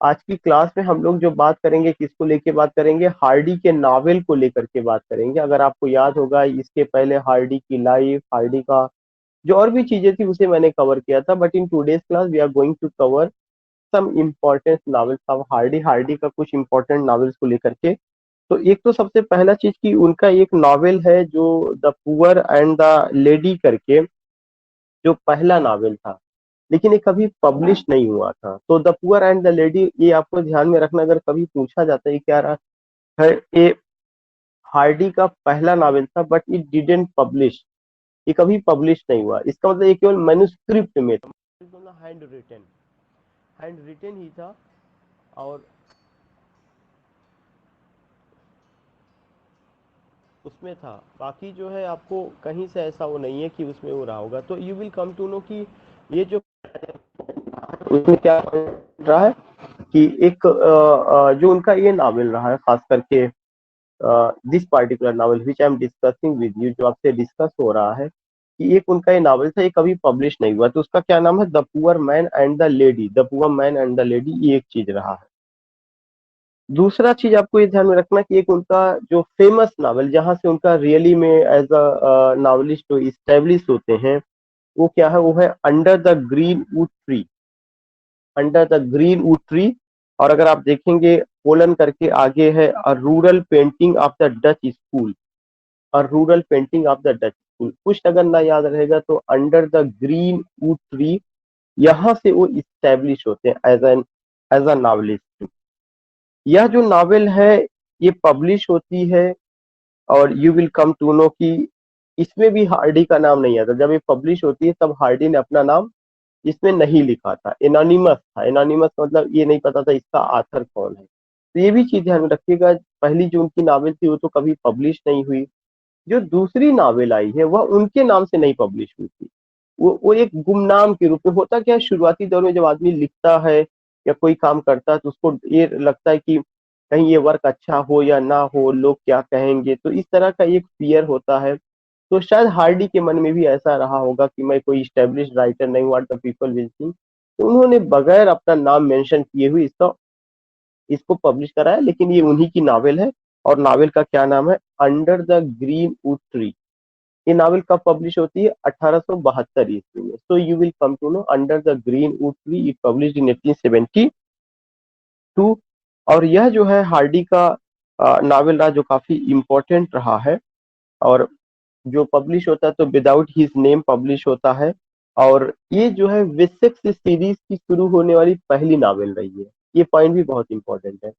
आज की क्लास में हम लोग जो बात करेंगे किसको लेके बात करेंगे, हार्डी के नावल को लेकर के बात करेंगे। अगर आपको याद होगा इसके पहले हार्डी की लाइफ, हार्डी का जो और भी चीजें थी उसे मैंने कवर किया था, but in today's class we are going to cover some important novels of Hardy, Hardy का कुछ इंपॉर्टेंट नॉवेल्स को लेकर के। तो एक तो सबसे पहला चीज कि उनका एक नॉवेल है जो the poor and the lady करके, जो पहला नॉवेल था, लेकिन ये कभी पब्लिश नहीं हुआ था। तो the poor and the lady, ये आपको ध्यान में रखना, अगर कभी पूछा जाता है क्या रहा है, ये हार्डी का पहला नॉवेल था बट इट डिडेंट पब्लिश, ये कभी पब्लिश नहीं हुआ। इसका मतलब ये केवल मैन्युस्क्रिप्ट में था, हैंड रिटन, हैंड रिटन ही था। और उसमें था, बाकी जो है आपको कहीं से ऐसा वो नहीं है कि उसमें वो रहा होगा। तो you will come to know कि ये जो उसमें क्या रहा है कि एक जो उनका ये नावल रहा है खास करके, this particular novel which I am discussing with you, जो आपसे डिस्कस हो रहा है, कि एक उनका ये नावल था, ये कभी पब्लिश नहीं हुआ। तो उसका क्या नाम है, the poor man and the lady, the poor man and the lady, ये एक चीज रहा है। दूसरा चीज आपको ये ध्यान में रखना कि एक उनका जो फेमस नावल, जहां से उनका रियली में एज अ नावलिस्ट जो इस्टेब्लिश होते हैं, वो क्या है, वो है under the green would tree, under the green would tree. और अगर आप देखेंगे कोलन करके आगे है a rural painting of the Dutch school, और rural painting of the Dutch school, कुछ अगर ना याद रहेगा तो under the green would tree, यहाँ से वो इस्टेब्लिश होते हैं एज अ नावलिस्ट। यह जो नावल है ये पब्लिश होती है, और you will come to know कि इसमें भी हार्डी का नाम नहीं आता। जब ये पब्लिश होती है तब हार्डी ने अपना नाम इसमें नहीं लिखा था, एनोनिमस था। एनोनिमस मतलब ये नहीं पता था इसका आथर कौन है। तो ये भी चीज ध्यान में रखिएगा, पहली जो उनकी नावल थी वो तो कभी पब्लिश नहीं हुई। जो दूसरी नावल आई है वह उनके नाम से नहीं पब्लिश हुई थी, वो एक गुमनाम के रूप में। होता क्या है, शुरुआती दौर में जब आदमी लिखता है या कोई काम करता है तो उसको ये लगता है कि कहीं ये वर्क अच्छा हो या ना हो, लोग क्या कहेंगे, तो इस तरह का एक फियर होता है। तो शायद हार्डी के मन में भी ऐसा रहा होगा कि मैं कोई स्टेब्लिश राइटर नहीं, what the people will think. तो उन्होंने बगैर अपना नाम मेंशन किए हुए इसका इसको पब्लिश कराया, लेकिन ये उन्हीं की नावल है। और नावल का क्या नाम है, under the green would tree. ये नावल कब पब्लिश होती है, 1872 ईस्वी में। So you will come to know under the green would tree, it publish in 1872। और यह जो है हार्डी का नावल रहा जो काफी इम्पोर्टेंट रहा है। और जो पब्लिश होता है तो विदाउट हिज नेम पब्लिश होता है। और ये जो है विसेक्स सीरीज की शुरू होने वाली पहली नावल रही है। ये पॉइंट भी बहुत इंपॉर्टेंट है।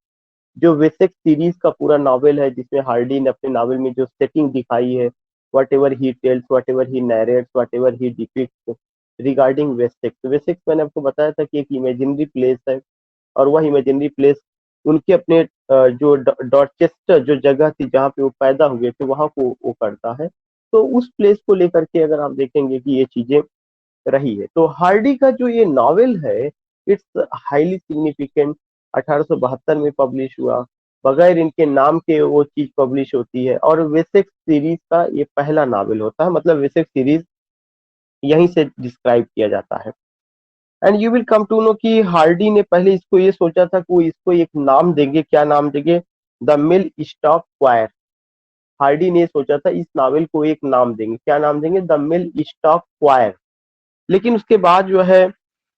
जो वेसेक्स सीरीज का पूरा नॉवेल है, जिसमें हार्डी ने अपने नॉवेल में जो सेटिंग दिखाई है, what ever he tells, what ever he narrates, what ever he depicts regarding Wessex. Wessex मैंने आपको बताया था कि एक इमेजिनरी प्लेस है, और वह इमेजिनरी प्लेस उनके अपने जो डॉर्चेस्टर जो जगह थी जहाँ पे वो पैदा हुए थे वहां को वो करता है। तो उस प्लेस को लेकर के अगर आप देखेंगे कि ये चीजें रही है। तो हार्डी का जो ये नॉवेल है, इट्स हाईली सिग्निफिकेंट, 1872 में पब्लिश हुआ, बगैर इनके नाम के वो चीज पब्लिश होती है, और वेसेक्स सीरीज का ये पहला नॉवेल होता है। मतलब वेसेक्स सीरीज यहीं से डिस्क्राइब किया जाता है। And you will come to know कि हार्डी ने पहले इसको ये सोचा था कि वो इसको एक नाम देंगे, क्या नाम देंगे, the Mellstock quire. Hardy ने सोचा था इस नावल को एक नाम देंगे, क्या नाम देंगे, द मिल स्टॉक क्वायर। लेकिन उसके बाद जो है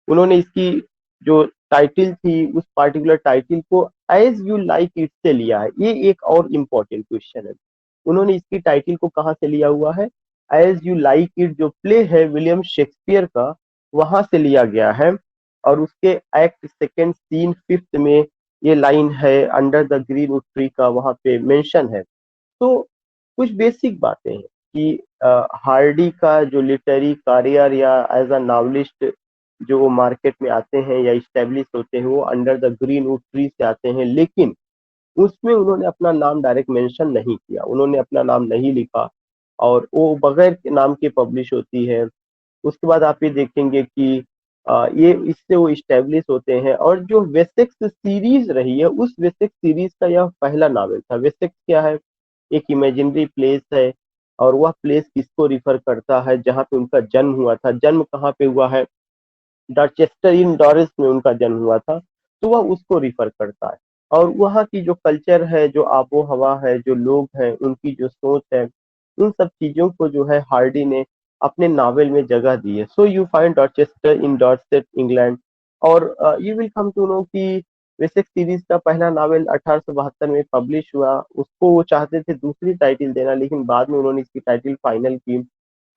उन्होंने इसकी जो टाइटिल थी उस पार्टिकुलर टाइटिल को एज यू लाइक इट से लिया है। ये एक और इम्पोर्टेंट क्वेश्चन है, उन्होंने इसकी टाइटिल को कहाँ से लिया हुआ है, एज यू लाइक इट जो प्ले है विलियम शेक्सपियर का, वहां से लिया गया है। और उसके एक्ट सेकेंड सीन फिफ्थ में ये लाइन है under the green wood tree का, वहां पे मेंशन है। तो कुछ बेसिक बातें हैं कि हार्डी का जो लिटरेरी करियर या एज अ नॉवलिस्ट जो वो मार्केट में आते हैं या इस्टेब्लिश होते हैं, वो under the green wood tree से आते हैं। लेकिन उसमें उन्होंने अपना नाम डायरेक्ट मेंशन नहीं किया, उन्होंने अपना नाम नहीं लिखा, और वो बगैर के नाम के पब्लिश होती है। उसके बाद आप ये देखेंगे कि ये इससे वो इस्टेब्लिश होते हैं। और जो वेसेक्स सीरीज रही है उस वेसेक्स सीरीज का यह पहला नावल था। वेसेक्स क्या है, एक इमेजिनरी प्लेस है, और वह प्लेस किसको रिफर करता है, जहाँ पे उनका जन्म हुआ था। जन्म कहाँ पे हुआ है, डॉर्चेस्टर इन डॉरिस में उनका जन्म हुआ था। तो वह उसको रिफर करता है। और वहाँ की जो कल्चर है, जो आबो हवा है, जो लोग हैं, उनकी जो सोच है, उन सब चीजों को जो है हार्डी ने अपने नावल में जगह दी है। So you find Dorchester in Dorset England. और you will come to know कि वेसेक्स सीरीज का पहला नावल 1872 में पब्लिश हुआ। उसको वो चाहते थे दूसरी टाइटल देना, लेकिन बाद में उन्होंने इसकी टाइटल फाइनल की।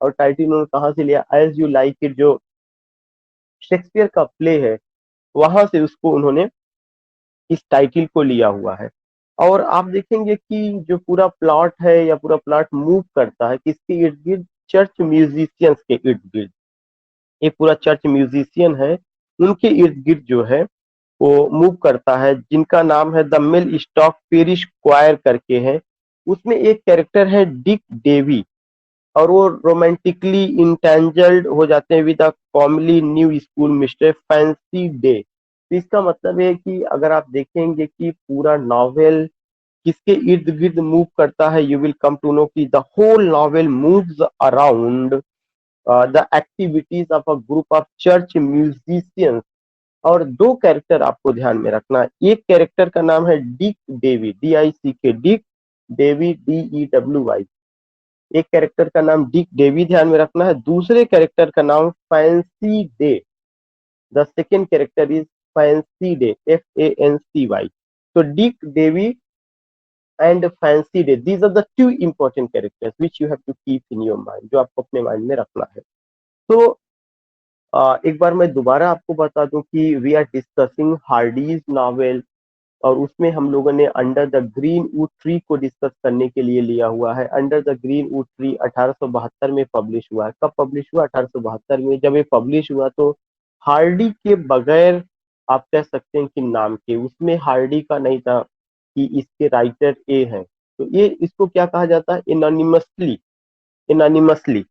और टाइटल उन्होंने कहाँ से लिया? एज यू लाइक इट, जो शेक्सपियर का प्ले है, वहां से उसको उन्होंने इस टाइटल को लिया हुआ है। और आप देखेंगे कि जो पूरा प्लॉट है या पूरा प्लॉट मूव करता है किसके इर्द गिर्द? चर्च म्यूजिशियंस के इर्द गिर्द। ये पूरा चर्च म्यूजिशियन है, उनके इर्द गिर्द जो है वो मूव करता है, जिनका नाम है the Mellstock parish quire करके है। उसमें एक कैरेक्टर है डिक डेवी, और वो रोमांटिकली इंटेंजल्ड हो जाते हैं with a comely new school mister Fancy Day. तो इसका मतलब है कि अगर आप देखेंगे कि पूरा नॉवेल किसके इर्द गिर्द मूव करता है, you will come to know कि the whole novel moves around the activities of a group of church musicians. और दो कैरेक्टर आपको ध्यान में रखना है। एक कैरेक्टर का नाम है Dick Dewy, DICK, Dick Dewy, DEWY। एक कैरेक्टर का नाम डिक डेवी ध्यान में रखना है। दूसरे कैरेक्टर का नाम Fancy Day. The second character is Fancy Day, FANCY। तो Dick Dewy and Fancy Day, these are the two important characters which you have to keep in your mind, जो आपको अपने माइंड में रखना है। तो एक बार मैं दोबारा आपको बता दूं कि we are discussing Hardy's novel, और उसमें हम लोगों ने under the green would tree को डिस्कस करने के लिए लिया हुआ है। Under the green would tree 1872 में पब्लिश हुआ है। कब पब्लिश हुआ? 1872 में। जब ये पब्लिश हुआ तो हार्डी के बगैर, आप कह सकते हैं कि नाम के, उसमें हार्डी का नहीं था कि इसके राइटर ए हैं। तो ये इसको क्या कहा जाता है? Anonymously. Anonymously.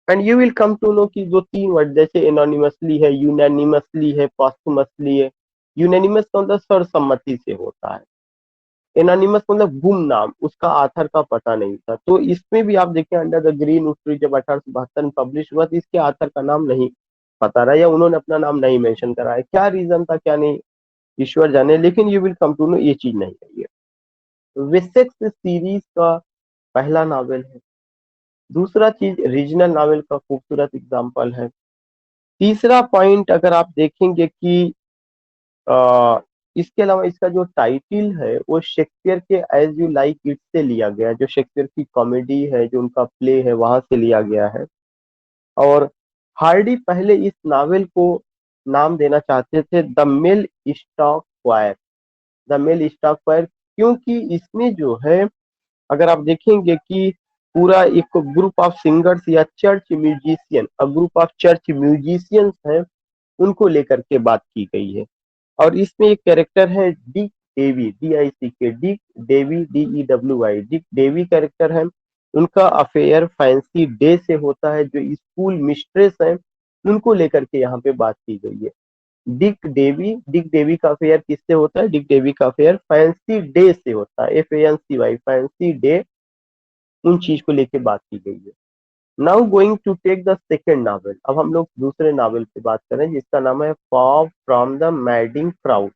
And you will come to know कि जो तीन वर्ड जैसे एनोनिमसली है, यूनानिमसली है, पॉस्थुमसली है। यूनानिमस का मतलब सर्वसम्मति से होता है। एनोनिमस मतलब गुमनाम, उसका आथर का पता नहीं था। तो इसमें भी आप देखें अंडर द ग्रीन ट्री जब 1872 में पब्लिश हुआ तो इसके आथर का नाम नहीं पता रहा, या उन्होंने अपना नाम नहीं मेंशन करा है। क्या रीजन था क्या नहीं, ईश्वर जाने। लेकिन you will come to know ये चीज नहीं है। ये विसेक्स सीरीज का पहला नावल है। दूसरा चीज रीजनल नावल का खूबसूरत एग्जाम्पल है। तीसरा पॉइंट अगर आप देखेंगे कि अ, इसके अलावा इसका जो टाइटिल है वो शेक्सपियर के एज यू लाइक इट से लिया गया है। जो शेक्सपियर की कॉमेडी है, जो उनका प्ले है, वहां से लिया गया है। और हार्डी पहले इस नावल को नाम देना चाहते थे the Mellstock quire. The Mellstock quire, क्योंकि इसमें जो है अगर आप देखेंगे कि पूरा एक ग्रुप ऑफ सिंगर्स या church musician, group of church musicians हैं, उनको लेकर के बात की गई है। और इसमें एक कैरेक्टर है Dick Dewy, DICK, Dick Dewy, DEWY। Dick Dewy character है, उनका अफेयर फैंसी डे से होता है, जो स्कूल मिस्ट्रेस है, उनको लेकर के यहाँ पे बात की गई है। डिक डेवी का अफेयर किससे होता है? डिक डेवी का अफेयर फैंसी डे से होता है, FANCY, फैंसी डे। उन चीज को लेके बात की गई है। Now going to take the second novel. अब हम लोग दूसरे नावल पे बात करें जिसका नाम है far from the madding crowd.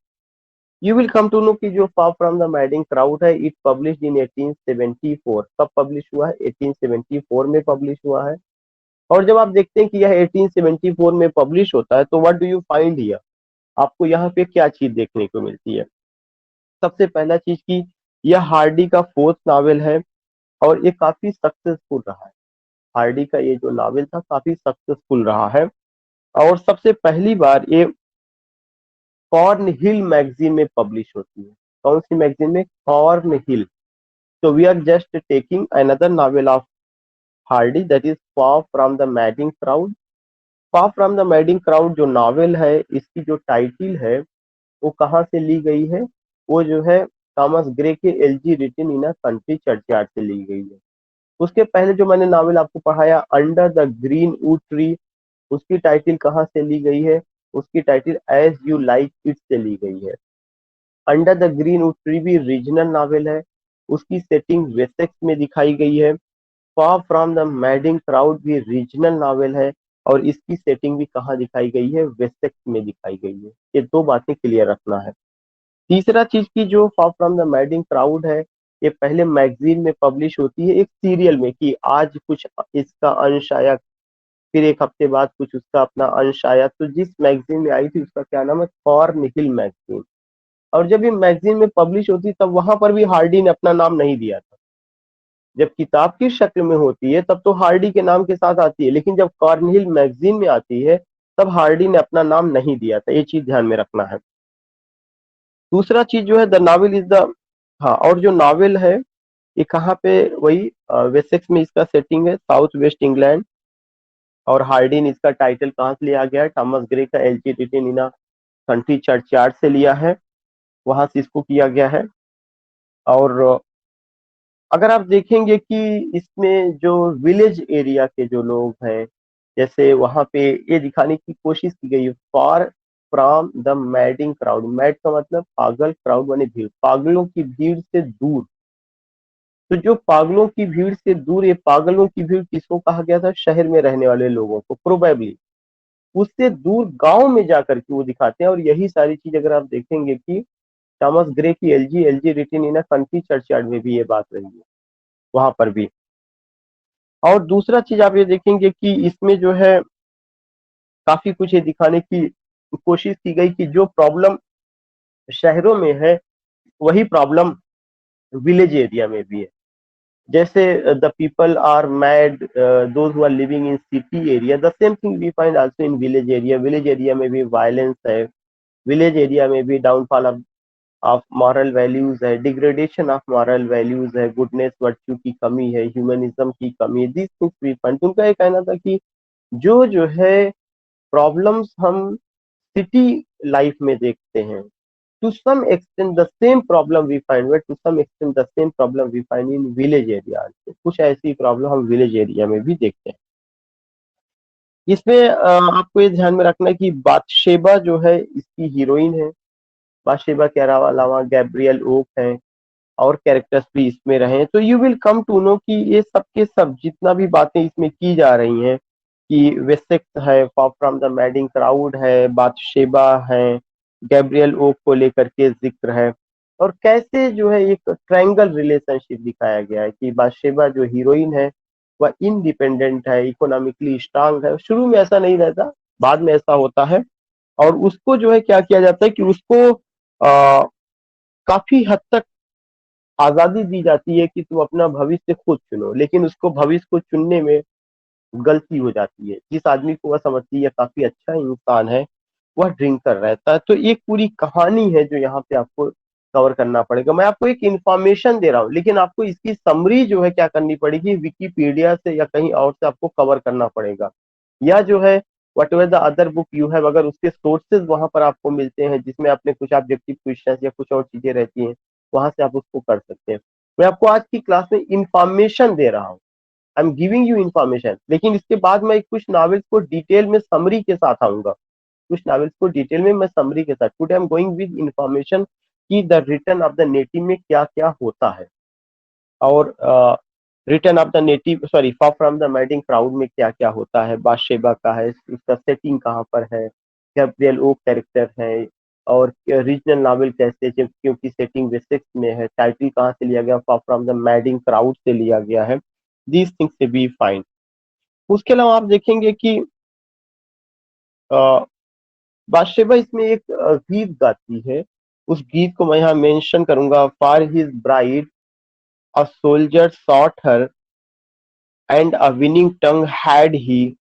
You will come to know कि जो far from the madding crowd है, इट पब्लिश इन 1874। कब पब्लिश हुआ है? 1874 में पब्लिश हुआ है। और जब आप देखते हैं कि यह 1874 में पब्लिश होता है तो what do you find here? आपको यहाँ पे क्या चीज देखने को मिलती है? सबसे पहला चीज की यह हार्डी का फोर्थ नावल है, और ये काफी सक्सेसफुल रहा है। हार्डी का ये जो नावल था काफी सक्सेसफुल रहा है। और सबसे पहली बार ये कॉर्न हिल मैगजीन में पब्लिश होती है। कौन सी मैगजीन में? Cornhill. तो we are just taking another novel of Hardy, that is far from the madding crowd. Far from the madding crowd जो नॉवेल है, इसकी जो टाइटिल है वो कहाँ से ली गई है? वो जो है थॉमस ग्रे के LG written in a country churchyard से ली गई है। उसके पहले जो मैंने नावल आपको पढ़ाया under the green would tree, उसकी टाइटल कहाँ से ली गई है? उसकी title as you like it से ली गई है। Under the green would tree भी रीजनल नावल है, उसकी सेटिंग वेसेक्स में दिखाई गई है। Far from the madding crowd भी रीजनल नावल है, और इसकी सेटिंग भी कहाँ दिखाई गई है, वेसेक्स में दिखाई गई है। ये दो बातें क्लियर रखना है। तीसरा चीज की जो far from the madding crowd है, ये पहले मैगजीन में पब्लिश होती है एक सीरियल में कि आज कुछ इसका अंश आया, फिर एक हफ्ते बाद कुछ उसका अपना अंश आया। तो जिस मैगजीन में आई थी उसका क्या नाम है, कॉर्नहिल मैगजीन। और जब ये मैगजीन में पब्लिश होती तब वहां पर भी हार्डी ने अपना नाम नहीं दिया था। जब किताब की शक्ल में होती है तब तो हार्डी के नाम के साथ आती है, लेकिन जब कॉर्नहिल मैगजीन में आती है तब हार्डी ने अपना नाम नहीं दिया था। ये चीज ध्यान में रखना है। दूसरा चीज जो है, द नावल इज द, हाँ, और जो नावल है ये कहाँ पे, वही वेसेक्स में इसका सेटिंग है, साउथ वेस्ट इंग्लैंड। और हार्डिन इसका टाइटल कहाँ से लिया गया है, थॉमस ग्रे का elegy written in a country churchyard से लिया है, वहां से इसको किया गया है। और अगर आप देखेंगे कि इसमें जो विलेज एरिया के जो लोग हैं, जैसे वहां पे ये दिखाने की कोशिश की गई है, far from the madding crowd. Mad का मतलब पागल, क्राउड माने भीड़, पागलों की भीड़ से दूर। तो जो पागलों की भीड़ से दूर, ये पागलों की भीड़ किसको कहा गया था, शहर में रहने वाले लोगों को प्रोबेबली। उससे दूर गांव में जाकर के वो दिखाते हैं। और यही सारी चीज अगर आप देखेंगे कि थॉमस ग्रे की elegy elegy written in a country churchyard में भी ये बात रही है, वहां पर भी। और दूसरा चीज आप ये देखेंगे कि इसमें जो है काफी कुछ ये दिखाने की कोशिश की गई कि जो प्रॉब्लम शहरों में है वही प्रॉब्लम विलेज एरिया में भी है। जैसे the people are mad, those who are living in city area, the same thing we find also in village area. Village area में भी वायलेंस है, विलेज एरिया में भी डाउनफॉल ऑफ मॉरल वैल्यूज है, डिग्रेडेशन ऑफ मॉरल वैल्यूज है, goodness virtue की कमी है, ह्यूमनिज्म की कमी है। This things we find. उनका ये कहना था कि जो है प्रॉब्लम्स हम सिटी लाइफ में देखते हैं, to some extent the same problem we find, but to some extent the same problem we find in village area। कुछ ऐसी प्रॉब्लम हम विलेज एरिया में भी देखते हैं। इसमें आपको ये ध्यान में रखना है कि बाथशेबा जो है इसकी हीरोइन है। बाथशेबा के अलावा गैब्रियल ओक है और कैरेक्टर्स भी इसमें रहे। तो you will come to know कि ये सब के सब जितना भी बातें इसमें की जा रही हैं, कि वेसेक्स है, far from the madding crowd है, बाथशेबा है, गैब्रियल ओक को लेकर के जिक्र है। और कैसे जो है एक ट्रायंगल रिलेशनशिप दिखाया गया है कि बाथशेबा जो हीरोइन है वह इंडिपेंडेंट है, इकोनॉमिकली स्ट्रांग है। शुरू में ऐसा नहीं रहता, बाद में ऐसा होता है। और उसको जो है क्या किया जाता है कि उसको काफी हद तक आजादी दी जाती है कि तुम अपना भविष्य खुद चुनो, लेकिन उसको भविष्य को चुनने में गलती हो जाती है। जिस आदमी को वह समझती है काफी अच्छा इंसान है, वह ड्रिंक कर रहता है। तो एक पूरी कहानी है जो यहाँ पे आपको कवर करना पड़ेगा। मैं आपको एक इंफॉर्मेशन दे रहा हूँ, लेकिन आपको इसकी समरी जो है क्या करनी पड़ेगी, विकीपीडिया से या कहीं और से आपको कवर करना पड़ेगा। या जो है what ever the other book you have, अगर उसके सोर्सेज वहां पर आपको मिलते हैं जिसमें अपने कुछ ऑब्जेक्टिव क्वेश्चन या कुछ और चीजें रहती हैं, वहां से आप उसको कर सकते हैं। मैं आपको आज की क्लास में इंफॉर्मेशन दे रहा हूँ, I am giving you information. लेकिन इसके बाद मैं कुछ नॉवेल्स को डिटेल में समरी के साथ आऊंगा, कुछ नॉवेल्स को डिटेल में मैं समरी के साथ। Today I am going with information कि the return of the native में क्या क्या होता है, और return of the native, sorry, far from the madding crowd में क्या क्या होता है, बादशेबा का है, उसका सेटिंग कहाँ पर है, गैब्रियल ओक कैरेक्टर है, और रीजनल नॉवेल कैसे, जब क्योंकि सेटिंग वेसेक्स में है, टाइटल कहाँ से लिया गया, फार फ्रॉम द मैडिंग क्राउड से लिया गया है। दीज थिंग्स से बी फाइन। उसके अलावा आप देखेंगे कि बादशेबा इसमें एक गीत गाती है। उस गीत को मैं यहाँ मेंशन करूंगा, for his bride a soldier sought her and a winning tongue had he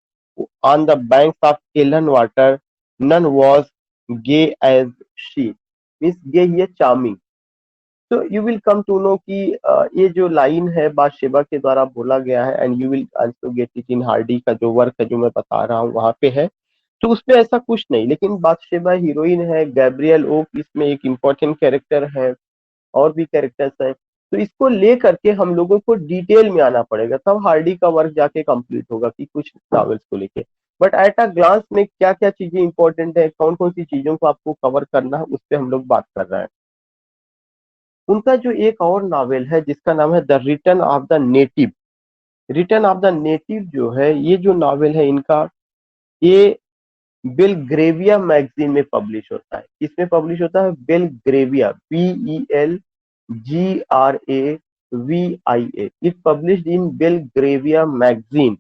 on the banks of Ellen water, none was gay as she। Means gay ही है चार्मिंग। तो you will come to know कि ये जो line है बादशेबा के द्वारा बोला गया है, and you will also get it in Hardy का जो वर्क है जो मैं बता रहा हूँ वहां पे है। तो उसमें ऐसा कुछ नहीं, लेकिन बादशेबा हीरोइन है, गैब्रियल ओक इसमें एक इम्पोर्टेंट कैरेक्टर है, और भी कैरेक्टर्स हैं। तो इसको ले करके हम लोगों को डिटेल में आना पड़ेगा, तब हार्डी का वर्क जाके कंप्लीट होगा कि कुछ नॉवेल्स को लेके। बट एट अ ग्लांस में क्या क्या चीजें इंपॉर्टेंट है, कौन कौन सी चीजों को आपको कवर करना है, उस पर हम लोग बात कर रहे हैं। उनका जो एक और नॉवेल है जिसका नाम है the return of the native. Return of the native जो है, ये जो नॉवेल है इनका, ये बेलग्रेविया मैगजीन में पब्लिश होता है। इसमें पब्लिश होता है Belgravia, BELGRAVIA। It published in Belgravia magazine.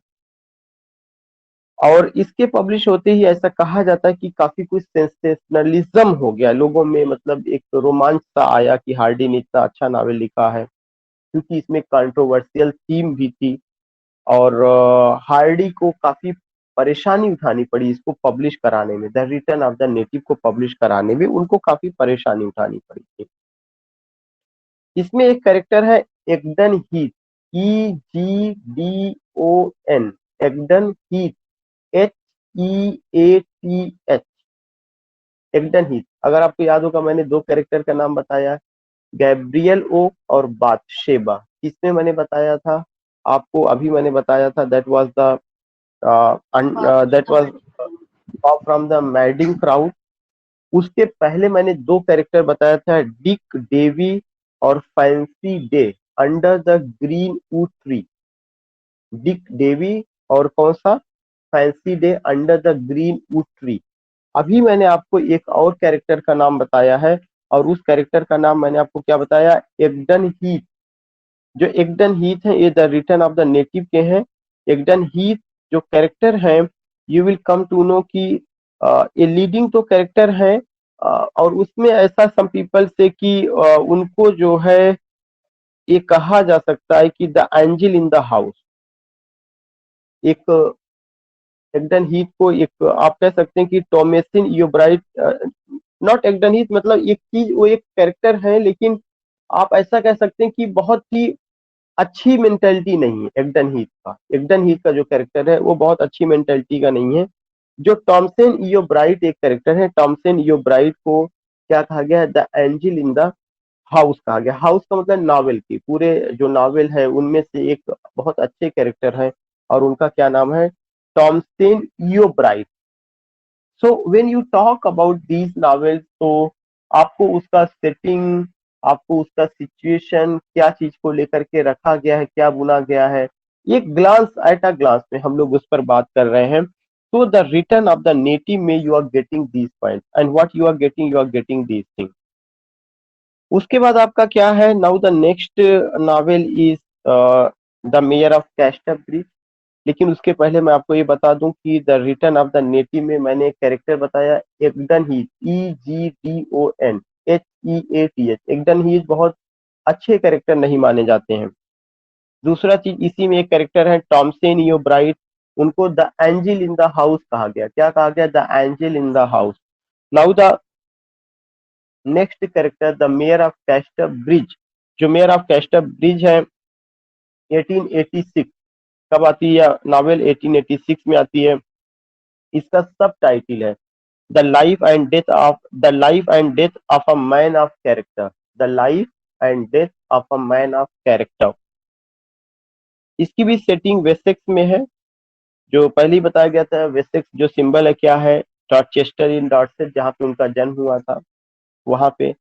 और इसके पब्लिश होते ही ऐसा कहा जाता है कि काफी कुछ सेंसेशनलिज्म हो गया लोगों में, मतलब एक रोमांच सा आया कि हार्डी ने इतना अच्छा नावल लिखा है, क्योंकि इसमें कंट्रोवर्शियल थीम भी थी। और हार्डी को काफी परेशानी उठानी पड़ी इसको पब्लिश कराने में, the return of the native को पब्लिश कराने में उनको काफी परेशानी उठानी पड़ी थी। इसमें एक कैरेक्टर है Egdon Heath, EGDON, Egdon Heath, HEATH, Egdon Heath. अगर आपको याद होगा मैंने दो कैरेक्टर का नाम बताया, गैब्रियल ओ और बाथशेबा। इसमें मैंने बताया था आपको, अभी मैंने बताया था, that was the that was from the madding crowd. उसके पहले मैंने दो कैरेक्टर बताया था, डिक डेवी और Fancy Day under the green would tree. Dick Dewy और कौन सा, Fancy Day under the green would tree. अभी मैंने आपको एक और कैरेक्टर का नाम बताया है, और उस कैरेक्टर का नाम मैंने आपको क्या बताया, एग्डन हीथ। जो एग्डन हीथ है ये the return of the native के हैं। एग्डन हीथ जो कैरेक्टर है, you will come to know कि ये लीडिंग तो कैरेक्टर है, और उसमें ऐसा सम पीपल से कि उनको जो है ये कहा जा सकता है कि the angel in the house. एक एग्डन हीथ को एक आप कह सकते हैं कि टॉमेसिन योब्राइट, नॉट एग्डन हीथ, मतलब एक चीज वो एक कैरेक्टर है, लेकिन आप ऐसा कह सकते हैं कि बहुत ही अच्छी मेंटेलिटी नहीं है एग्डन हीथ का। एग्डन हीथ का जो कैरेक्टर है वो बहुत अच्छी मेंटेलिटी का नहीं है। जो टॉमसन ईओ ब्राइट एक कैरेक्टर है, टॉमसन ईओ ब्राइट को क्या कहा गया है, the angel in the house कहा गया। हाउस का मतलब नावल की, पूरे जो नावल है उनमें से एक बहुत अच्छे कैरेक्टर है, और उनका क्या नाम है, Thomasin Yeobright. So when you talk about these novels, तो आपको उसका सेटिंग, आपको उसका सिचुएशन, क्या चीज को लेकर के रखा गया है, क्या बुना गया है, एक ग्लांस, एट अ ग्लांस में हम लोग उस पर बात कर रहे हैं। तो the return of the native में you are getting these points, and what you are getting these things. उसके बाद आपका क्या है, now the next novel is the mayor of Casterbridge. लेकिन उसके पहले मैं आपको ये बता दूं कि the return of the native में मैंने एक कैरेक्टर बताया, Egdon Heath, EGDON HEATH। Egdon Heath बहुत अच्छे कैरेक्टर नहीं माने जाते हैं। दूसरा चीज, इसी में एक कैरेक्टर है टॉमसन ईओ ब्राइट, उनको the angel in the house कहा गया। क्या कहा गया, the angel in the house. Now the next character, the mayor of castor bridge. जो मेयर ऑफ कैस्टर ब्रिज है 1886, कब आती है नॉवेल, 1886 में आती है। इसका सब टाइटल है the life and death of a man of character. The life and death of a man of character. इसकी भी सेटिंग वेसेक्स में है, जो पहले ही बताया गया था। वेसेक्स जो सिंबल है क्या है, डॉर्चेस्टर इन डॉर्सेट, जहाँ पे उनका जन्म हुआ था वहां पे।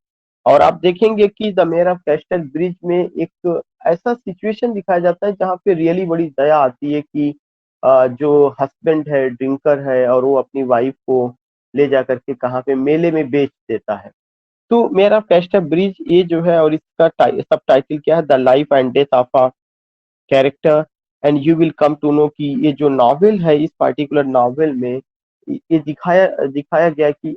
और आप देखेंगे कि the mayor of castle bridge में एक ऐसा सिचुएशन दिखाया जाता है जहाँ पे रियली बड़ी दया आती है कि जो हस्बैंड है ड्रिंकर है, और वो अपनी वाइफ को ले जा करके कहाँ पे मेले में बेच देता है। तो मेयर ऑफ कैस्टल ब्रिज ये जो है, और इसका सब टाइटल क्या है, the life and death of a character. And you will come to know कि ये जो नॉवेल है, इस पार्टिकुलर नॉवेल में ये दिखाया दिखाया गया कि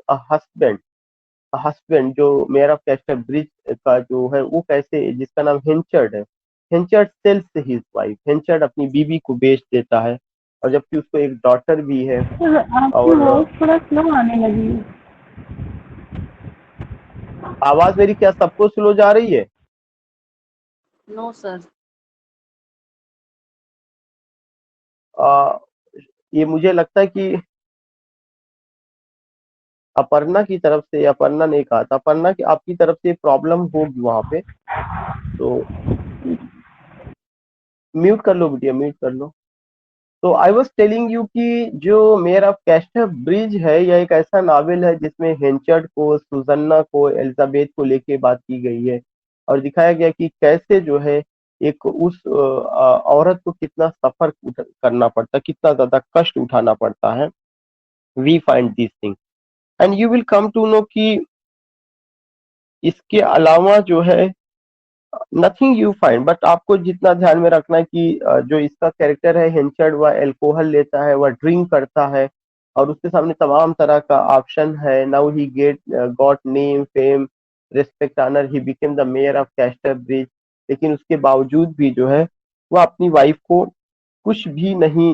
हस्बैंड जो मेयर ऑफ कैस्टर ब्रिज का जो है, वो कैसे, जिसका नाम हेंचर्ड है, हेंचर्ड सेल्स हिज वाइफ, हेंचर्ड अपनी बीवी को बेच देता है, और जबकि उसको एक डॉटर भी है। सर आपकी और वॉइस थोड़ा स्लो आने लगी है। आवाज मेरी क्या सबको स्लो जा रही है? No sir. आ, ये मुझे लगता है कि अपर्णा की तरफ से, अपर्णा ने कहा था, अपर्णा की आपकी तरफ से प्रॉब्लम होगी वहां पे, तो म्यूट कर लो बिटिया, म्यूट कर लो। तो आई वॉज टेलिंग यू कि जो मेयर ऑफ कैस्टर ब्रिज है, यह एक ऐसा नावल है जिसमें हेंचर्ड को, सुजन्ना को, एलिजाबेथ को लेके बात की गई है, और दिखाया गया कि कैसे जो है एक उस औरत को कितना सफर करना पड़ता है, कितना ज्यादा कष्ट उठाना पड़ता है। We find this thing and you will come to know कि इसके अलावा जो है नथिंग यू फाइंड, बट आपको जितना ध्यान में रखना है कि जो इसका कैरेक्टर है हेंचर्ड, वह एल्कोहल लेता है, वह ड्रिंक करता है और उसके सामने तमाम तरह का ऑप्शन है। Now he get got name fame respect honour, he became the mayor of Casterbridge. लेकिन उसके बावजूद भी जो है वह अपनी वाइफ को कुछ भी नहीं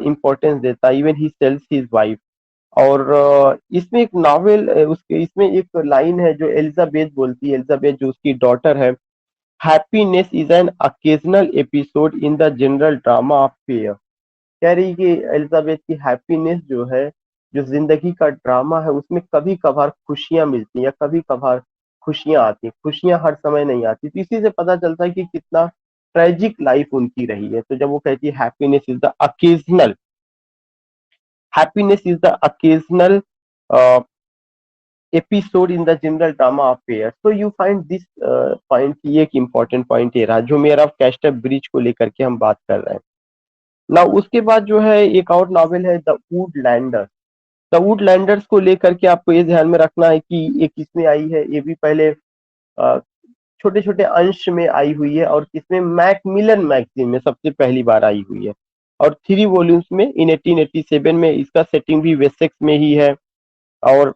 इम्पोर्टेंस देता, even he sales his wife. और इसमें एक नॉवेल उसके इसमें एक लाइन है जो एलिजाबेथ बोलती है, एलिजाबेथ जो उसकी डॉटर है, happiness is an occasional episode in the general drama of fair. कह रही कि एलिजाबेथ की हैप्पीनेस जो है, जो जिंदगी का ड्रामा है, उसमें कभी कभार खुशियां मिलती हैं या कभी कभार खुशियां आती हैं, खुशियां हर समय नहीं आती। तो इसी से पता चलता है कि कितना ट्रेजिक लाइफ उनकी रही है। तो जब वो कहती है happiness is the occasional episode in the general drama of fair, so you find this point. ये एक इंपॉर्टेंट पॉइंट ये रहा जो मेरा कैस्टर ब्रिज को लेकर के हम बात कर रहे हैं ना। उसके बाद जो है एक और नॉवेल है द वुडलैंडर्स। द वुडलैंडर्स को लेकर के आपको ये ध्यान में रखना है कि ये किसमें आई है। ये भी पहले छोटे छोटे अंश में आई हुई है और किसमें, मैकमिलन मैगजीन में सबसे पहली बार आई हुई है और 3 वॉल्यूम्स में इन 1887 में। इसका सेटिंग भी वेसेक्स में ही है और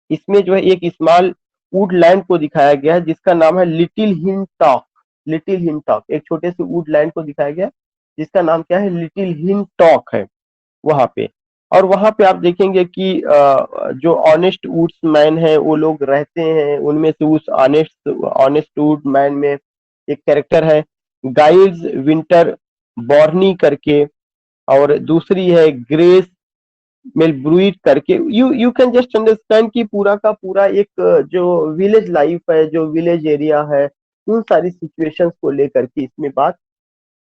इसमें जो है एक स्मॉल वुडलैंड को दिखाया गया है जिसका नाम है लिटिल हिनटॉक। लिटिल हिनटॉक, एक छोटे से वुडलैंड को दिखाया गया जिसका नाम क्या है, लिटिल हिनटॉक है वहां पे। और वहां पे आप देखेंगे कि जो ऑनेस्ट वुड्समैन है वो लोग रहते हैं। उनमें से उस ऑनेस्ट ऑनेस्ट वुडमैन में एक कैरेक्टर है गाइल्स विंटर बॉर्नी करके, और दूसरी है ग्रेस मेलब्रुइट करके। यू कैन जस्ट अंडरस्टैंड कि पूरा का पूरा एक जो विलेज लाइफ है, जो विलेज एरिया है, उन सारी सिचुएशंस को लेकर के इसमें बात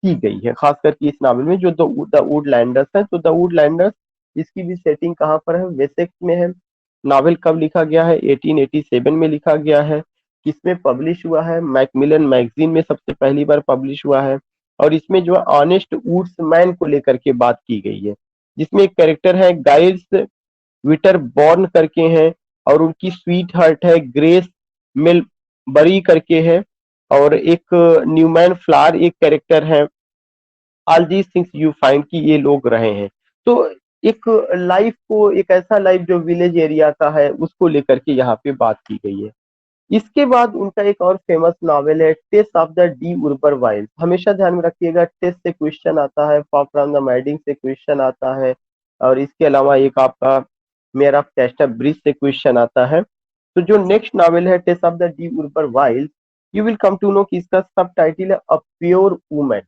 की गई है, खास करके इस नावल में जो द वुडलैंडर्स है। तो द वुडलैंडर्स, इसकी भी सेटिंग कहाँ पर है, वेसेक्स में है। नावल कब लिखा गया है, 1887 में लिखा गया है। किसमें पब्लिश हुआ है, मैकमिलन मैगजीन में सबसे पहली बार पब्लिश हुआ है। और इसमें जो है ऑनेस्ट वुड्समैन को लेकर के बात की गई है, जिसमें एक कैरेक्टर है गाइल्स विटर बॉर्न करके हैं और उनकी स्वीट हार्ट है ग्रेस मिलबरी करके है, और एक न्यूमैन फ्लार एक कैरेक्टर है। All these things you find कि ये लोग रहे हैं। तो एक लाइफ को, एक ऐसा लाइफ जो विलेज एरिया का है, उसको लेकर के यहाँ पे बात की गई है। इसके बाद उनका एक और फेमस नॉवेल है Tess of the d'Urbervilles. हमेशा ध्यान में रखिएगा, टेस से क्वेश्चन आता है, फॉर फ्रॉम द मैडिंग से क्वेश्चन आता है, और इसके अलावा एक आपका मेयर ऑफ कैस्टर ब्रिज से क्वेश्चन आता है। तो जो नेक्स्ट नॉवेल है Tess of the d'Urbervilles, you will come to know कि इसका सब टाइटल है a pure women.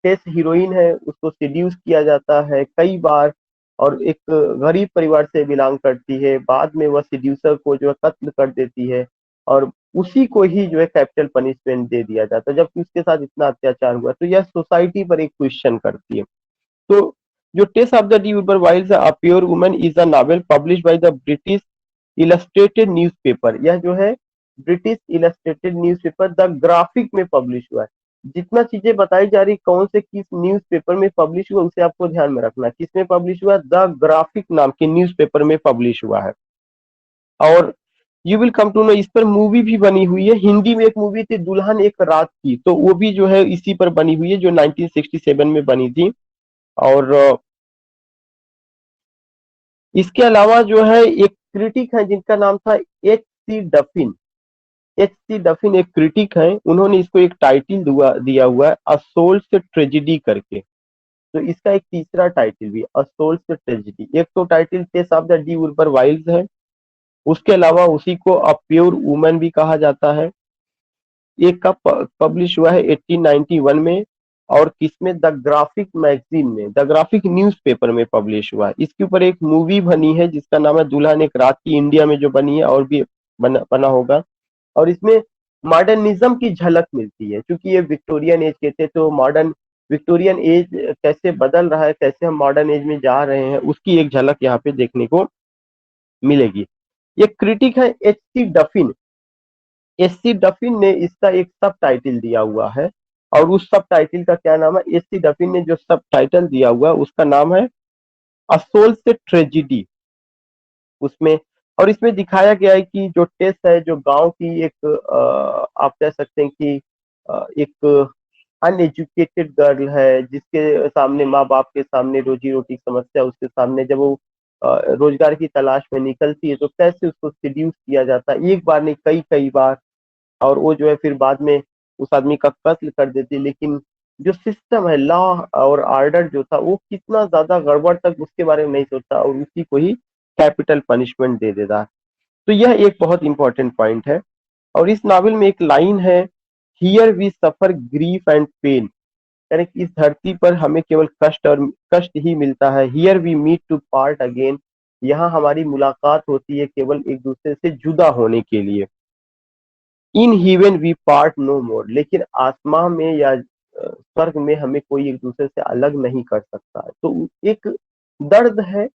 Tess heroine है, उसको सिड्यूस किया जाता है कई बार और एक गरीब परिवार से बिलोंग करती है। बाद में वह सिड्यूसर को जो है कत्ल कर देती है और उसी को ही जो है कैपिटल पनिशमेंट दे दिया जाता है, जबकि उसके साथ इतना अत्याचार हुआ। तो यह सोसाइटी पर एक क्वेश्चन करती है। तो जो टेस of the D Uber wild a pure woman is a novel publish by the British illustrated newspaper. यह जो है British illustrated newspaper the graphic में पब्लिश हुआ है। जितना चीजें बताई जा रही कौन से किस न्यूज़पेपर में पब्लिश हुआ, उसे आपको ध्यान में रखना। किसमें पब्लिश हुआ, द ग्राफिक नाम के न्यूज़पेपर में पब्लिश हुआ है। और you will come to know इस पर मूवी भी बनी हुई है। हिंदी में एक मूवी थी दुल्हन एक रात की, तो वो भी जो है इसी पर बनी हुई है जो 1967 में बनी थी। और इसके अलावा जो है एक क्रिटिक है जिनका नाम था एच सी डफिन। एच सी डफिन एक क्रिटिक है, उन्होंने इसको एक टाइटल दिया हुआ है अ सोल्स ट्रेजिडी करके। तो इसका एक तीसरा टाइटल भी अ सोल्स ट्रेजिडी। एक तो title Tess of the d'Urbervilles है, उसके अलावा उसी को अ प्योर वुमन भी कहा जाता है। एक का पब्लिश हुआ है 1891 में और किसमें, द ग्राफिक मैगजीन में, द ग्राफिक न्यूज़पेपर में पब्लिश हुआ है। इसके ऊपर एक मूवी बनी है जिसका नाम है दुल्हन एक रात की, इंडिया में जो बनी है, और भी बना होगा। और इसमें मॉडर्निज्म की झलक मिलती है, क्योंकि ये विक्टोरियन एज के थे, तो मॉडर्न विक्टोरियन एज कैसे बदल रहा है, कैसे हम मॉडर्न एज में जा रहे हैं, उसकी एक झलक यहाँ पे देखने को मिलेगी। ये क्रिटिक है एच सी डफिन। एच सी डफिन ने इसका एक सब टाइटल दिया हुआ है, और उस सब टाइटल का क्या नाम है, एच सी डफिन ने जो सब टाइटल दिया हुआ है उसका नाम है अ सोल से ट्रेजिडी उसमें। और इसमें दिखाया गया है कि जो टेस है जो गांव की एक आप कह सकते हैं कि एक अनएजुकेटेड गर्ल है जिसके सामने माँ बाप के सामने रोजी रोटी की समस्या, उसके सामने जब वो रोजगार की तलाश में निकलती है तो कैसे उसको सिड्यूस किया जाता है, एक बार नहीं कई कई बार, और वो जो है फिर बाद में उस आदमी का कत्ल कर देती है। लेकिन जो सिस्टम है, लॉ और ऑर्डर जो था वो कितना ज्यादा गड़बड़ तक उसके बारे में नहीं सोचता और उसी को ही कैपिटल पनिशमेंट दे देता है। तो यह एक बहुत इंपॉर्टेंट पॉइंट है। और इस नॉवेल में एक लाइन है, here we suffer grief and pain, यानी कि इस धरती पर हमें केवल कष्ट और कष्ट ही मिलता है। Here we meet to part again, यहाँ हमारी मुलाकात होती है केवल एक दूसरे से जुदा होने के लिए। In heaven we part no more, लेकिन आसमां में या स्वर्ग में हमें कोई एक दूसरे से अलग नहीं कर सकता है। तो एक दर्द है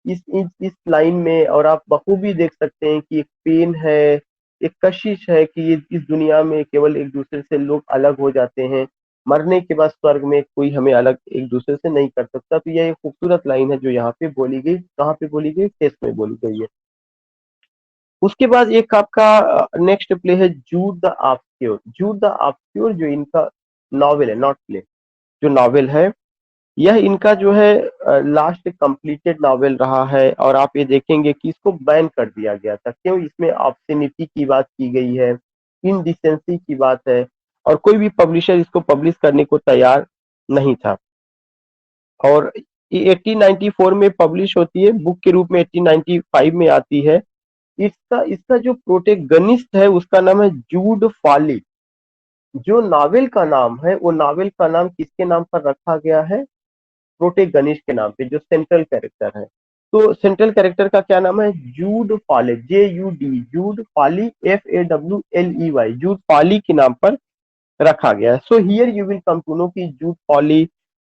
इस लाइन में, और आप बखूबी देख सकते हैं कि एक पेन है, एक कशिश है कि ये इस दुनिया में केवल एक दूसरे से लोग अलग हो जाते हैं, मरने के बाद स्वर्ग में कोई हमें अलग एक दूसरे से नहीं कर सकता। तो यह एक खूबसूरत लाइन है जो यहाँ पे बोली गई, कहाँ पे बोली गई, टेस्ट में बोली गई है। उसके बाद एक आपका नेक्स्ट प्ले है जूड द ऑब्स्क्योर। जूड द ऑब्स्क्योर जो इनका नॉवेल है, नॉट प्ले, जो नॉवेल है, यह इनका जो है लास्ट कंप्लीटेड नॉवेल रहा है। और आप ये देखेंगे कि इसको बैन कर दिया गया था। क्यों? इसमें ऑब्ससेनिटी की बात की गई है, इनडिसेंसी की बात है, और कोई भी पब्लिशर इसको पब्लिश करने को तैयार नहीं था। और ये 1894 में पब्लिश होती है, बुक के रूप में 1895 में आती है। इसका इसका जो प्रोटेगनिस्ट है उसका नाम है जूड फॉली। जो नावल का नाम है वो नावल का नाम किसके नाम पर रखा गया है? प्रोटेगनिस्ट के नाम पे, जो सेंट्रल कैरेक्टर है। तो सेंट्रल कैरेक्टर का क्या नाम है? Jude Fawley, JUD, Jude Fawley, FAWLEY, Jude Fawley के नाम पर रखा गया है। So here you will come to know कि जूड फॉली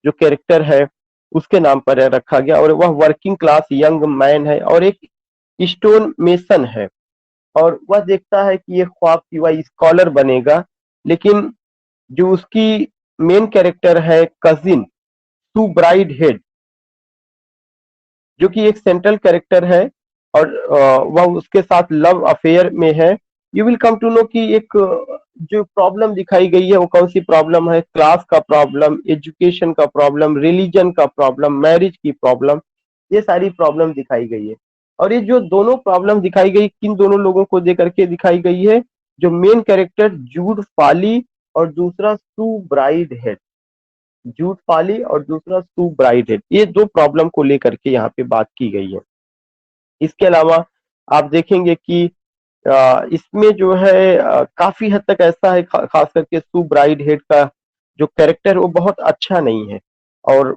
जो कैरेक्टर है उसके नाम पर रखा गया, और वह वर्किंग क्लास यंग मैन है और एक स्टोन मेसन है। और वह देखता है कि ये ख्वाब की वह स्कॉलर बनेगा, लेकिन जो उसकी मेन कैरेक्टर है कजिन सू ब्राइड हेड, जो कि एक सेंट्रल कैरेक्टर है, और वह उसके साथ लव अफेयर में है। You will come to know कि एक जो प्रॉब्लम दिखाई गई है वो कौन सी प्रॉब्लम है? क्लास का प्रॉब्लम, एजुकेशन का प्रॉब्लम, रिलीजन का प्रॉब्लम, मैरिज की प्रॉब्लम, ये सारी प्रॉब्लम दिखाई गई है। और ये जो दोनों प्रॉब्लम दिखाई गई, किन दोनों लोगों को दे करके दिखाई गई है? जो मेन कैरेक्टर जूड फाली और दूसरा सू ब्राइड हेड, जूड फाली और दूसरा सू ब्राइड हेड, ये दो प्रॉब्लम को लेकर के यहाँ पे बात की गई है। इसके अलावा आप देखेंगे कि इसमें जो है काफी हद तक ऐसा है, खास करके सू ब्राइड हेड का जो कैरेक्टर वो बहुत अच्छा नहीं है। और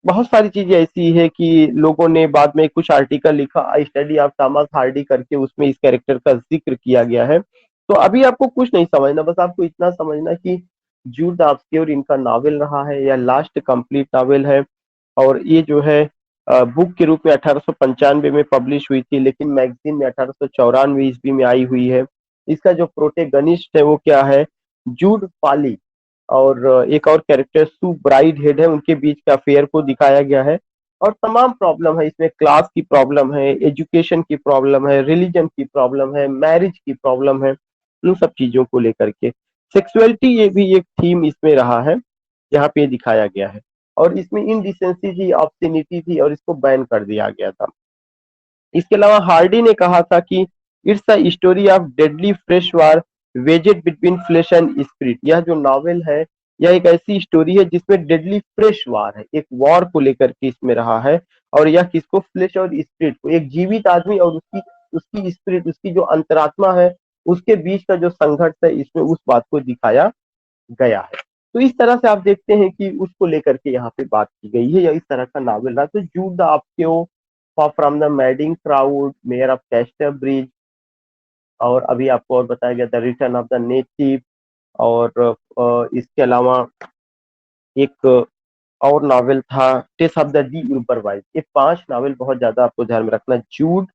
बहुत सारी चीजें ऐसी है कि लोगों ने बाद में कुछ आर्टिकल लिखा, I study of Thomas Hardy करके, उसमें इस कैरेक्टर का जिक्र किया गया है। तो अभी आपको कुछ नहीं समझना, बस आपको इतना समझना कि जूड ऑब्स्क्योर इनका नावल रहा है, या लास्ट कंप्लीट नावल है। और ये जो है बुक के रूप में 1895 में पब्लिश हुई थी, लेकिन मैगजीन में 1894 ईस्वी में आई हुई है। इसका जो प्रोटेगनिस्ट है वो क्या है? जूड फाली और एक और कैरेक्टर सू ब्राइड हेड है, उनके बीच के अफेयर को दिखाया गया है। और तमाम प्रॉब्लम है इसमें, क्लास की प्रॉब्लम है, एजुकेशन की प्रॉब्लम है, रिलीजन की प्रॉब्लम है, मैरिज की प्रॉब्लम है, इन सब चीजों को लेकर के। सेक्सुअलिटी ये भी एक थीम इसमें रहा है, जहाँ पे दिखाया गया है। और इसमें इनडिसेंसी थी, ऑब्स्टिनिटी थी, और इसको बैन कर दिया गया था। इसके अलावा हार्डी ने कहा था कि it's a story of deadly fresh war waged between flesh and spirit. यह जो नॉवेल है यह एक ऐसी स्टोरी है जिसमें डेडली फ्रेश वार है, एक वॉर को लेकर के इसमें रहा है। और यह किसको? फ्लेश और स्पिरिट को, एक जीवित आदमी और उसकी उसकी स्पिरिट, उसकी जो अंतरात्मा है, उसके बीच का जो संघर्ष है, इसमें उस बात को दिखाया गया है। तो इस तरह से आप देखते हैं कि उसको लेकर के यहाँ पे बात की गई है, या इस तरह का नावल रहा। तो Jude the obscure, far from the madding crowd, mayor of Casterbridge, और अभी आपको और बताया गया the return of the native. और इसके अलावा एक और नावल था Tess of the d'Urbervilles. ये 5 नावल बहुत ज्यादा आपको ध्यान में रखना, Jude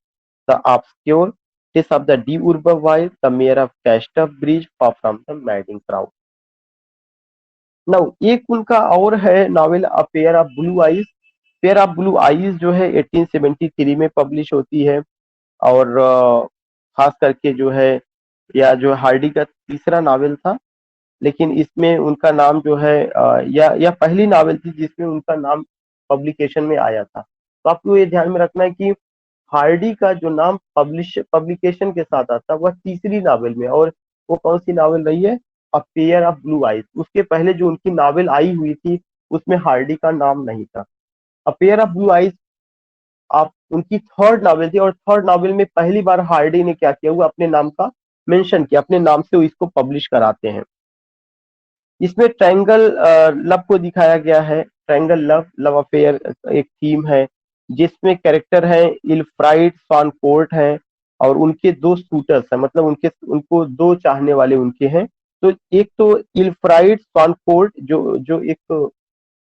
the obscure, Tess of the d'Urbervilles, the mayor of Casterbridge, far from the madding crowd. Now एक उनका और है novel, a pair of blue eyes. Pair of blue eyes जो है 1873 में पब्लिश होती है। और खास करके जो है, या जो हार्डी का तीसरा नावल था, लेकिन इसमें उनका नाम जो है या पहली नावल थी जिसमें उनका नाम पब्लिकेशन में आया था। तो आपको ये ध्यान में रखना है कि हार्डी का जो नाम पब्लिकेशन के साथ आता है वह तीसरी नावल में, और वो कौन सी नावल रही है? A pair of blue eyes. उसके पहले जो उनकी नावल आई हुई थी उसमें हार्डी का नाम नहीं था। A pair of blue eyes आप उनकी थर्ड नावल थी, और थर्ड नावल में पहली बार हार्डी ने क्या किया, वो अपने नाम का मेंशन किया, अपने नाम से वो इसको पब्लिश कराते हैं। इसमें ट्रायंगल लव को दिखाया गया है। ट्रायंगल लव, लव अफेयर एक थीम है, जिसमें कैरेक्टर है इल्फ्राइड स्वानपोर्ट है, और उनके दो सूटर्स हैं, मतलब उनको दो चाहने वाले उनके हैं। तो एक तो इल्फ्राइड स्वानपोर्ट जो जो एक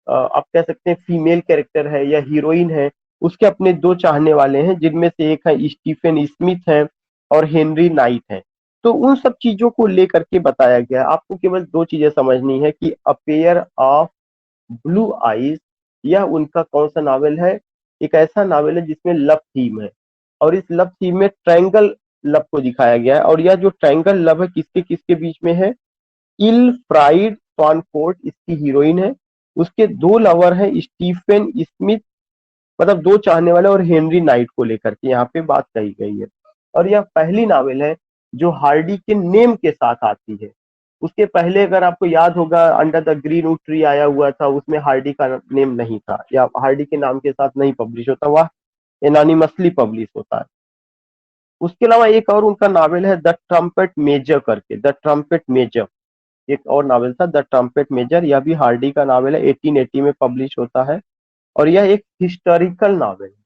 आप कह सकते हैं फीमेल कैरेक्टर है या हीरोइन है, उसके अपने दो चाहने वाले हैं, जिनमें से एक है स्टीफन स्मिथ है और हेनरी नाइट है। तो उन सब चीजों को लेकर के बताया गया है। आपको केवल दो चीजें समझनी है कि a pair of blue eyes, यह उनका कौन सा नावल है? एक ऐसा नावल है जिसमें लव थीम है, और इस लव थीम में ट्रायंगल लव को दिखाया गया है। और यह जो ट्रायंगल लव है किसके किसके बीच में है? इल फ्राइड स्वानपोर्ट इसकी हीरोइन है, उसके दो लवर हैं स्टीफन स्मिथ, मतलब दो चाहने वाले, और हेनरी नाइट को लेकर के यहाँ पे बात कही गई है। और यह पहली नावल है जो हार्डी के नेम के साथ आती है। उसके पहले अगर आपको याद होगा under the green wood tree आया हुआ था, उसमें हार्डी का नेम नहीं था, या हार्डी के नाम के साथ नहीं पब्लिश होता, वह एनोनिमसली पब्लिश होता है। उसके अलावा एक और उनका नावल है द ट्रम्पेट मेजर करके, द ट्रम्पेट मेजर एक और नावल था, द ट्रम्पेट मेजर। यह भी हार्डी का नावल है, 1880 में पब्लिश होता है, और यह एक हिस्टोरिकल नावल है।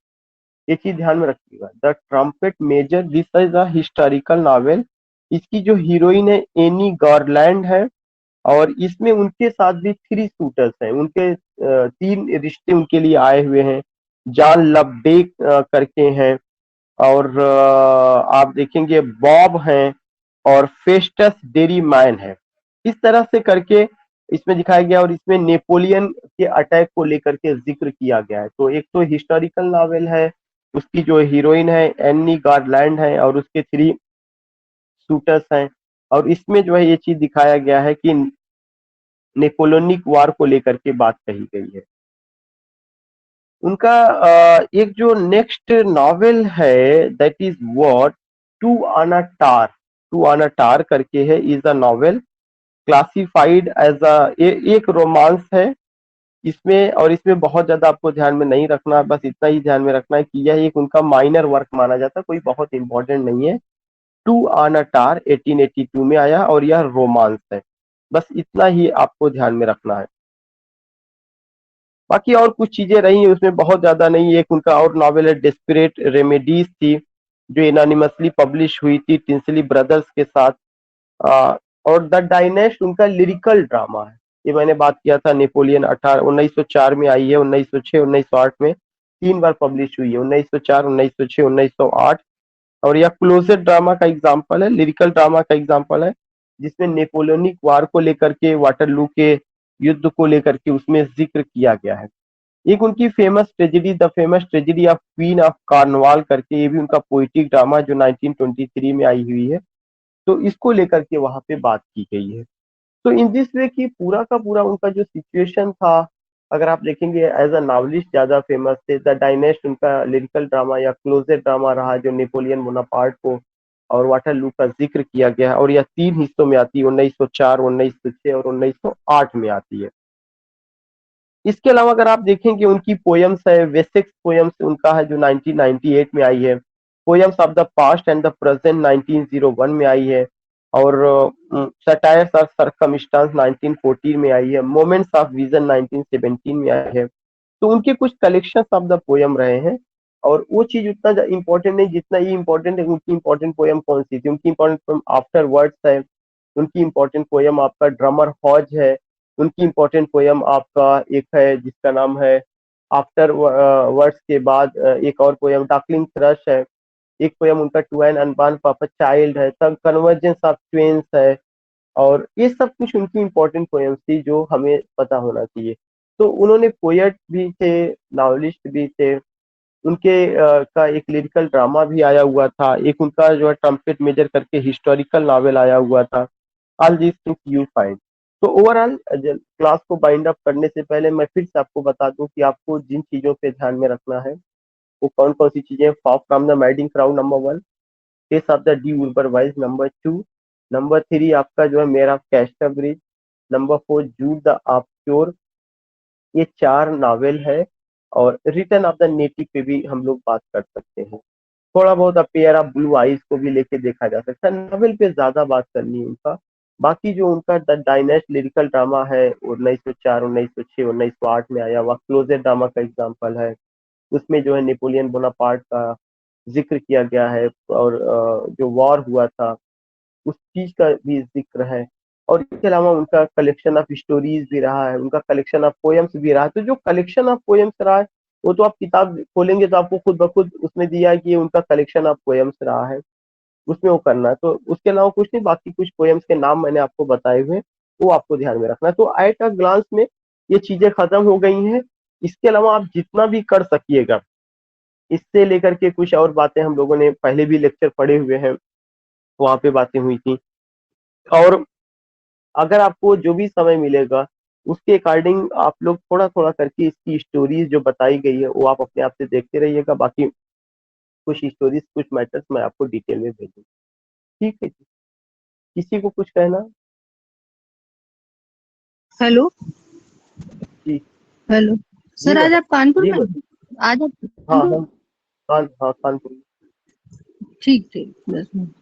ये चीज ध्यान में रखिएगा, the trumpet measure this is a historical novel. इसकी जो हीरोइन है एनी गारलैंड है, और इसमें उनके साथ भी थ्री शूटर्स हैं, उनके तीन रिश्ते उनके लिए आए हुए हैं। जॉन लवबेक करके हैं, और आप देखेंगे बॉब हैं, और फेस्टस डेरी मैन है। इस तरह से करके इसमें दिखाया गया, और इसमें नेपोलियन के अटैक को लेकर के जिक्र किया गया है। तो एक तो हिस्टोरिकल नॉवेल है, उसकी जो हीरोइन है एनी गारलैंड है, और उसके थ्री शूटर्स हैं, और इसमें जो है ये चीज दिखाया गया है कि नेपोलियनिक वार को लेकर के बात कही गई है। उनका एक जो नेक्स्ट नॉवेल है that is what two on a tower, two on a tower करके है, is a novel classified as a, एक रोमांस है इसमें। और इसमें बहुत ज्यादा आपको ध्यान में नहीं रखना, बस इतना ही ध्यान में रखना है कि यह एक उनका माइनर वर्क माना जाता है, कोई बहुत इंपॉर्टेंट नहीं है। टू ऑन अ टार 1882 में आया, और यह रोमांस है। बस इतना ही आपको ध्यान में रखना है। बाकी और कुछ चीजें रही हैं उसमें, बहुत ज्यादा नहीं। एक उनका और नॉवेल है डेस्परेट रेमेडीज थी, जो एनोनिमसली पब्लिश हुई थी टिंसली ब्रदर्स के साथ। आ, और द डायनेस्ट उनका लिरिकल ड्रामा है। ये मैंने बात किया था, नेपोलियन 1904 में आई है, 1906 1908 में तीन बार पब्लिश हुई है, 1904 1906 1908। और यह क्लोजेट ड्रामा का एग्जाम्पल है, लिरिकल ड्रामा का एग्जाम्पल है, जिसमें नेपोलियनिक वार को लेकर के, वाटरलू के युद्ध को लेकर के उसमें जिक्र किया गया है। एक उनकी famous tragedy the famous tragedy of queen of Cornwall करके, ये भी उनका पोइटिक ड्रामा जो 1923 में आई हुई है। तो इसको लेकर के वहां पे बात की गई है। तो इन दिस वे की पूरा का पूरा उनका जो सिचुएशन था, अगर आप देखेंगे एज अ नॉवलिस्ट ज्यादा फेमस थे। द डायनेस्ट उनका लिरिकल ड्रामा या क्लोजेट ड्रामा रहा, जो नेपोलियन बोनापार्ट को और वाटरलू का जिक्र किया गया है, और यह तीन हिस्सों में आती है, 1904 1906 और 1908 में आती है। इसके अलावा अगर आप देखें कि उनकी पोयम्स है, वेसेक्स पोयम्स उनका है जो 1998 में आई है। Poems of the past and the present 1901 में आई है। और सटायर्स ऑफ सरकमस्टांस 1914 में आई है। मोमेंट्स ऑफ विजन 1917 में आई है। तो उनके कुछ कलेक्शन ऑफ द पोयम रहे हैं, और वो चीज उतना इंपॉर्टेंट नहीं जितना ये इंपॉर्टेंट है। उनकी इंपॉर्टेंट पोयम कौन सी थी? उनकी इंपॉर्टेंट पोयम आफ्टर वर्ड्स है। उनकी इंपॉर्टेंट पोयम आपका ड्रमर हॉज है। उनकी इंपॉर्टेंट पोयम आपका एक है जिसका नाम है आफ्टर वर्ड्स के बाद एक और पोयम डार्कलिंग थ्रश है। एक पोयम उनका टू एन अनबॉर्न पापा चाइल्ड है। तब कन्वर्जेंस ऑफ ट्वेंस है। और ये सब कुछ उनकी इंपॉर्टेंट पोयम्स थी जो हमें पता होना चाहिए। तो उन्होंने पोएट भी थे, नॉवेलिस्ट भी थे। उनके का एक लिरिकल ड्रामा भी आया हुआ था, एक उनका जो है ट्रम्पेट मेजर करके हिस्टोरिकल नॉवेल आया हुआ था। All these things you find. तो ओवरऑल क्लास को बाइंड अप करने से पहले मैं फिर से आपको बता दूं कि आपको जिन चीजों पे ध्यान में रखना है वो कौन कौन सी चीजें। Far from the madding crowd number 1, Tess of the d'Urbervilles number 2, number 3 आपका जो है mayor Casterbridge, number 4 Jude the obscure. ये 4 नॉवेल है। और रिटर्न ऑफ द नेटिव पे भी हम लोग बात कर सकते हैं। थोड़ा बहुत अपेयर ऑफ ब्लू आइज को भी लेके देखा जा सकता है। नॉवेल पे ज्यादा बात करनी है उनका। बाकी जो उनका द डायनेस्ट लिरिकल ड्रामा है 1904, 1906, 1908 में आया हुआ क्लोजेट ड्रामा का एग्जाम्पल है। उसमें जो है नेपोलियन बोनापार्ट का जिक्र किया गया है, और जो वॉर हुआ था उस चीज का भी जिक्र है। और इसके अलावा उनका कलेक्शन ऑफ स्टोरीज भी रहा है, उनका कलेक्शन ऑफ पोएम्स भी रहा है। तो जो कलेक्शन ऑफ पोएम्स रहा है वो तो आप किताब खोलेंगे तो आपको खुद ब खुद उसमें दिया है कि ये उनका कलेक्शन ऑफ पोएम्स रहा है, उसमें वो करना है। तो उसके अलावा कुछ नहीं, बाकी कुछ पोएम्स के नाम मैंने आपको बताए हुए, वो आपको ध्यान में रखना है। तो एट अ ग्लांस में ये चीजें खत्म हो गई हैं। इसके अलावा आप जितना भी कर सकिएगा, इससे लेकर के कुछ और बातें हम लोगों ने पहले भी लेक्चर पढ़े हुए हैं, वहां पे बातें हुई थी। और अगर आपको जो भी समय मिलेगा उसके अकॉर्डिंग आप लोग थोड़ा थोड़ा करके इसकी स्टोरीज जो बताई गई है वो आप अपने आप से देखते रहिएगा। बाकी कुछ स्टोरीज कुछ मैटर्स मैं आपको डिटेल में भेजूँ। ठीक है जी। किसी को कुछ कहना? हेलो। जी। हेलो जी सर, आज मैडम। आप कानपुर जी में मैडम। हैं? आज आप हाँ कानपुर? हम हाँ हाँ कानपुर। ठीक ठीक, 10 मिनट।